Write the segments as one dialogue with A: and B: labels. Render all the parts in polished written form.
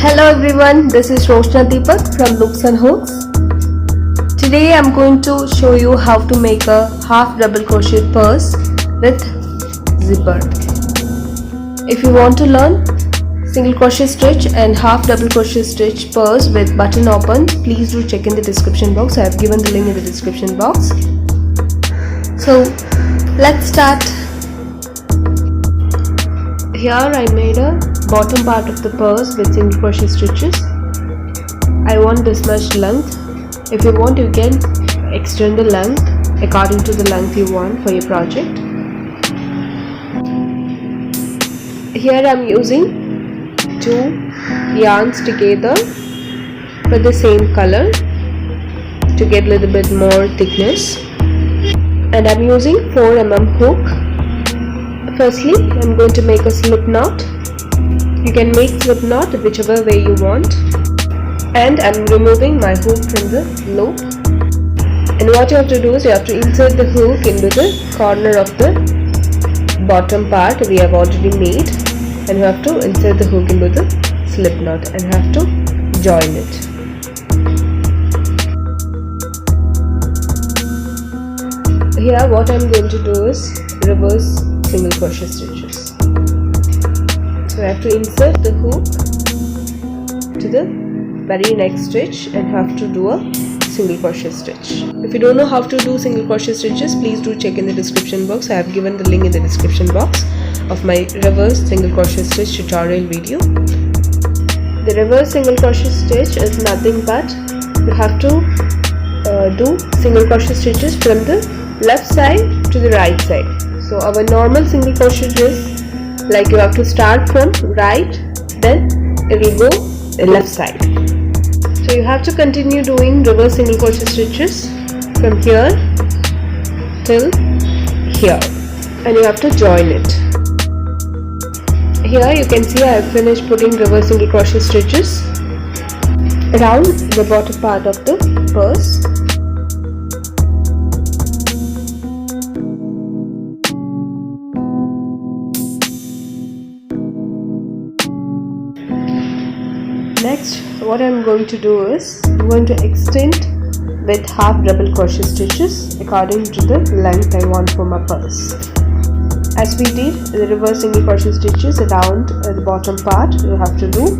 A: Hello everyone, this is Roshna Deepak from Looks and Hooks. Today I'm going to show you how to make a half double crochet purse with zipper. If you want to learn single crochet stitch and half double crochet stitch purse with button open, please do check in the description box. I have given the link in the description box. So let's start. Here I made a bottom part of the purse with single crochet stitches. I want this much length. If you want, you can extend the length according to the length you want for your project. Here I am using 2 yarns together with the same color to get a little bit more thickness, and I am using 4 mm hook. Firstly, I am going to make a slip knot. You can make slip knot whichever way you want, and I am removing my hook from the loop. And what you have to do is you have to insert the hook into the corner of the bottom part we have already made, and you have to insert the hook into the slip knot and have to join it. Here what I am going to do is reverse single crochet stitches. So I have to insert the hook to the very next stitch and have to do a single crochet stitch. If you don't know how to do single crochet stitches, please do check in the description box. I have given the link in the description box of my reverse single crochet stitch tutorial video. The reverse single crochet stitch is nothing but you have to do single crochet stitches from the left side to the right side. So our normal single crochet is like you have to start from right, then it will go left side. So you have to continue doing reverse single crochet stitches from here till here, and you have to join it. Here you can see I have finished putting reverse single crochet stitches around the bottom part of the purse. Next, what I am going to do is I am going to extend with half double crochet stitches according to the length I want for my purse. As we did the reverse single crochet stitches around the bottom part, you have to do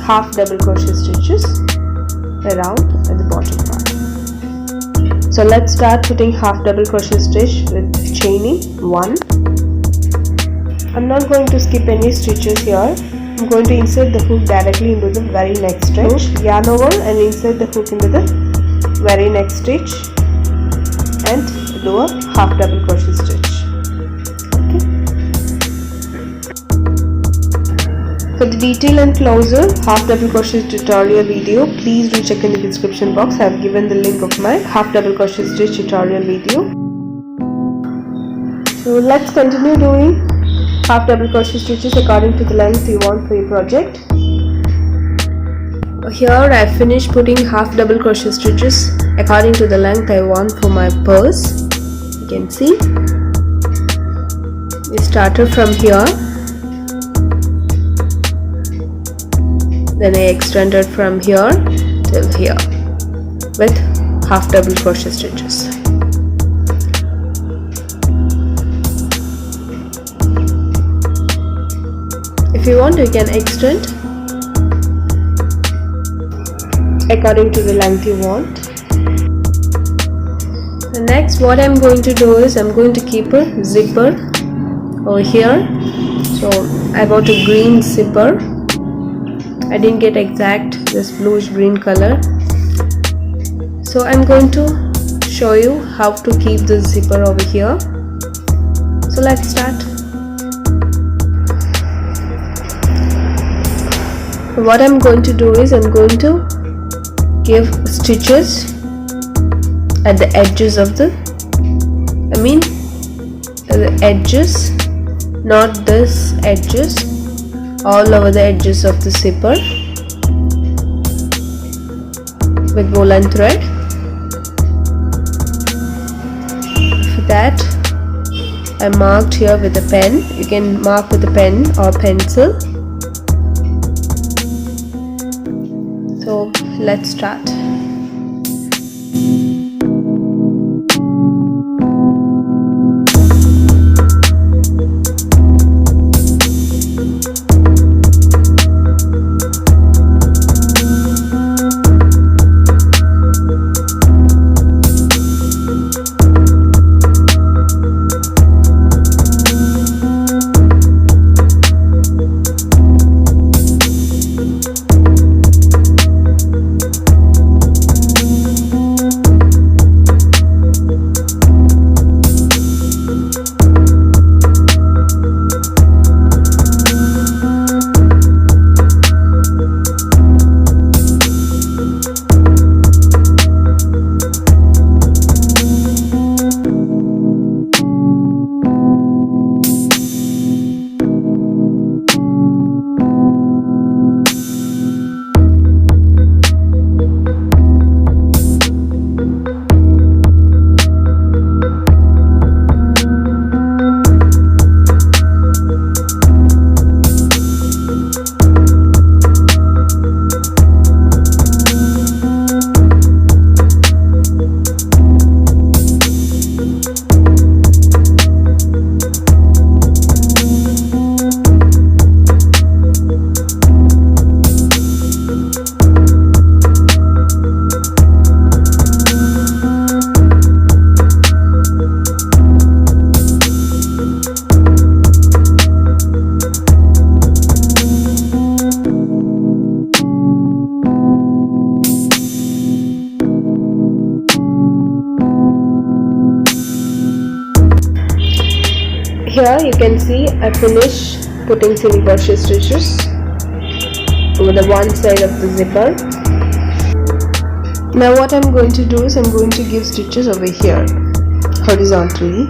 A: half double crochet stitches around the bottom part. So let's start putting half double crochet stitch with chaining 1. I'm not going to skip any stitches here. I'm going to insert the hook directly into the very next stitch, yarn over and insert the hook into the very next stitch and do a half double crochet stitch. Okay. For the detailed and closer half double crochet tutorial video, please do check in the description box. I have given the link of my half double crochet stitch tutorial video. So let's continue doing half double crochet stitches according to the length you want for your project. Here I finished putting half double crochet stitches according to the length I want for my purse. You can see we started from here, then I extended from here till here with half double crochet stitches. If you want, you can extend according to the length you want. The next what I am going to do is I am going to keep a zipper over here. So I bought a green zipper. I didn't get exact this bluish green color. So I am going to show you how to keep the zipper over here. So let's start. What I'm going to do is I'm going to give stitches at the edges of the edges, not this edges, all over the edges of the zipper with woolen thread. For that I marked here with a pen. You can mark with a pen or pencil. let's start. Here you can see I finished putting single crochet stitches over the one side of the zipper. Now what I'm going to do is I'm going to give stitches over here horizontally.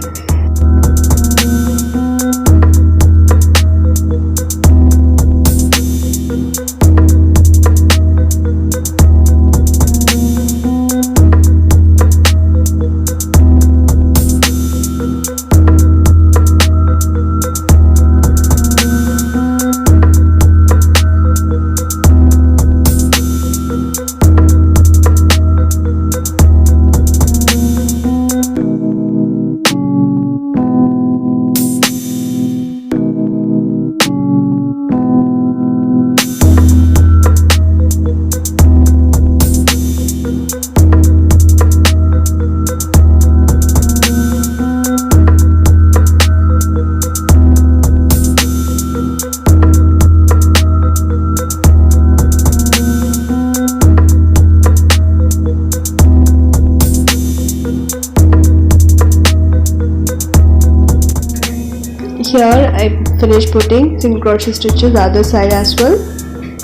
A: Here I finished putting single crochet stitches the other side as well.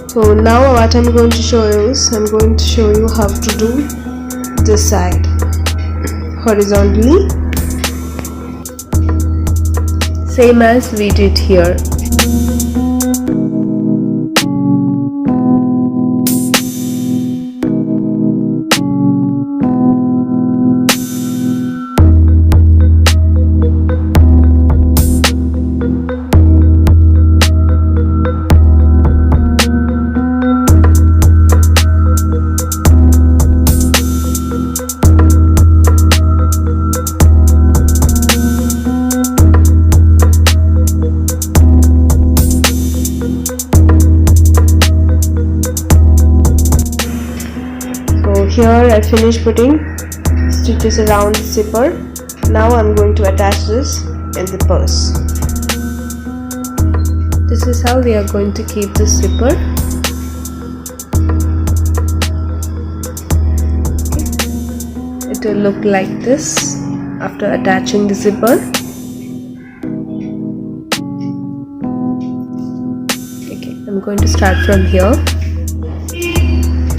A: So now what I'm going to show you is I'm going to show you how to do this side horizontally, same as we did here. Here I finished putting stitches around the zipper. Now I'm going to attach this in the purse. This is how we are going to keep the zipper. Okay. It will look like this after attaching the zipper. Okay, I'm going to start from here.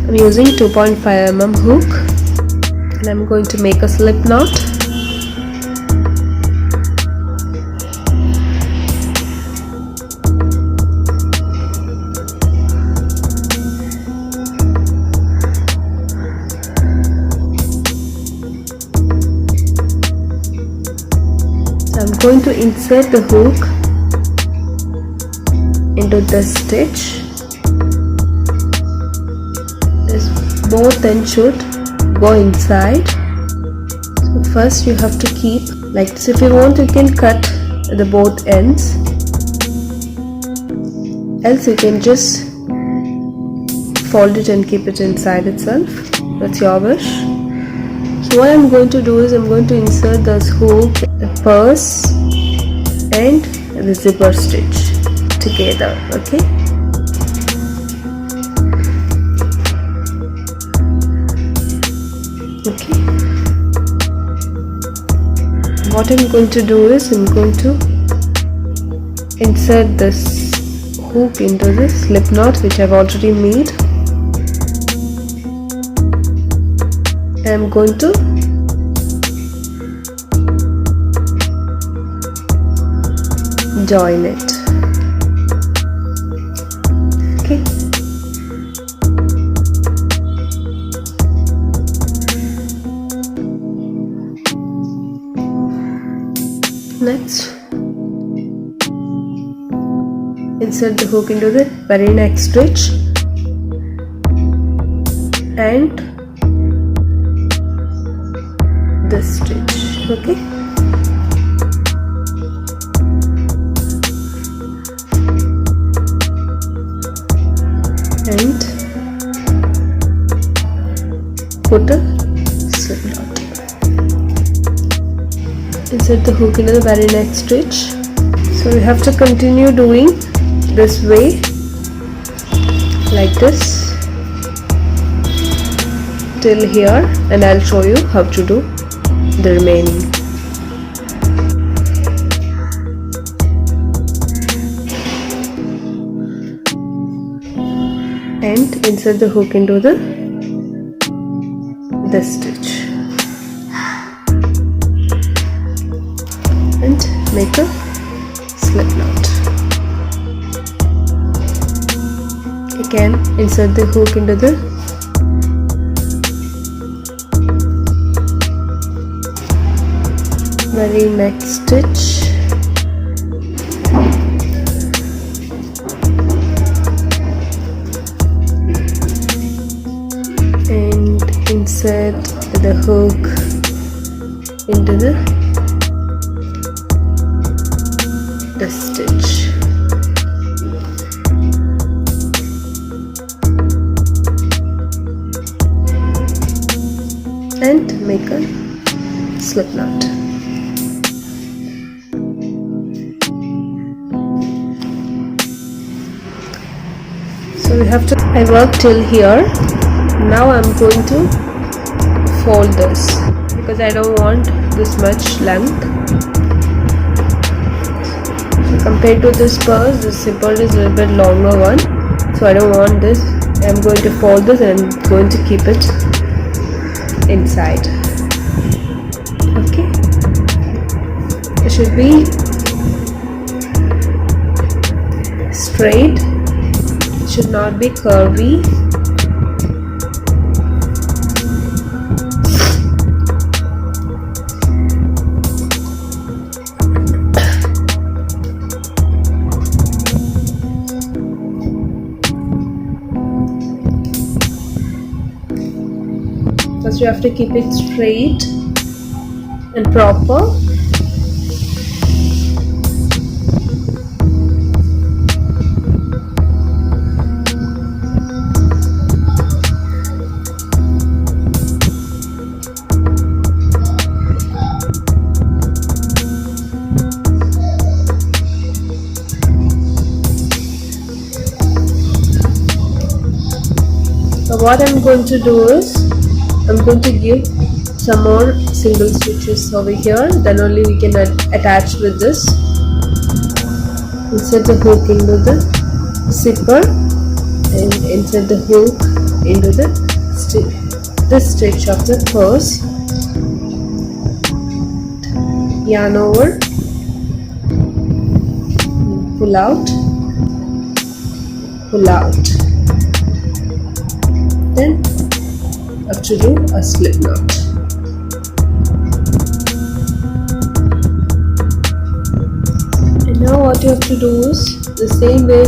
A: I'm using 2.5 mm hook and I'm going to make a slip knot. So I'm going to insert the hook into this stitch. both ends should go inside. So first you have to keep like this. If you want, you can cut the both ends, else you can just fold it and keep it inside itself. That's your wish. So what I'm going to do is I'm going to insert this hook, the purse and the zipper stitch together. Okay. Okay. What I'm going to do is I'm going to insert this hook into the slip knot which I've already made. I'm going to join it. Okay. Next, insert the hook into the very next stitch and this stitch. Okay. And put a slip knot. Insert the hook into the very next stitch. So you have to continue doing this way, like this, till here, and I'll show you how to do the remaining. And insert the hook into this stitch and make a slip knot. Again, insert the hook into the very next stitch and insert the hook into the stitch. And make a slip knot. So we have to, I worked till here. Now I'm going to fold this because I don't want this much length. So compared to this purse, this zipper is a little bit longer one. So I don't want this. I'm going to fold this and I'm going to keep it inside. Okay. It should be straight. It should not be curvy. First you have to keep it straight and proper. So what I'm going to do is I'm going to give some more single stitches over here, then only we can attach with this. Insert the hook into the zipper and insert the hook into this stitch of the purse. Yarn over, pull out, then have to do a slip knot. And now what you have to do is the same way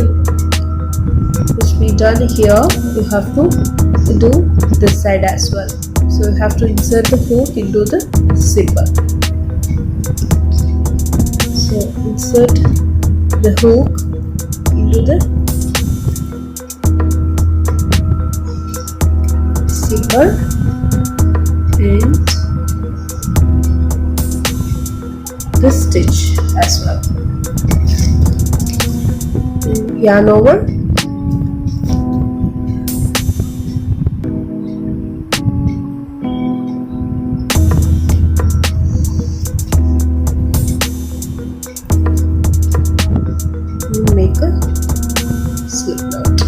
A: which we done here, you have to do this side as well. So you have to insert the hook into the zipper. So insert the hook into the zipper and the stitch as well. And yarn over. Make a slip knot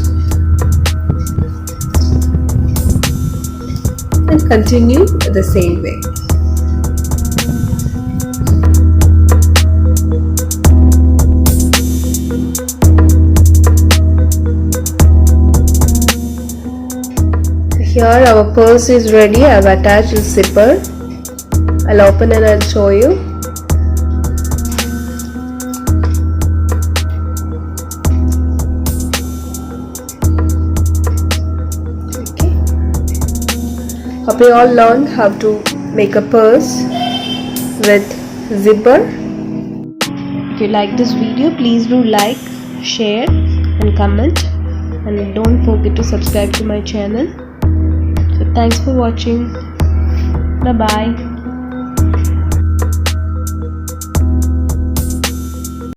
A: and continue the same way. Here our purse is ready. I have attached the zipper. I'll open and I'll show you. Hope you all learned how to make a purse with zipper. If you like this video, please do like, share and comment, and don't forget to subscribe to my channel. So thanks for watching. Bye bye.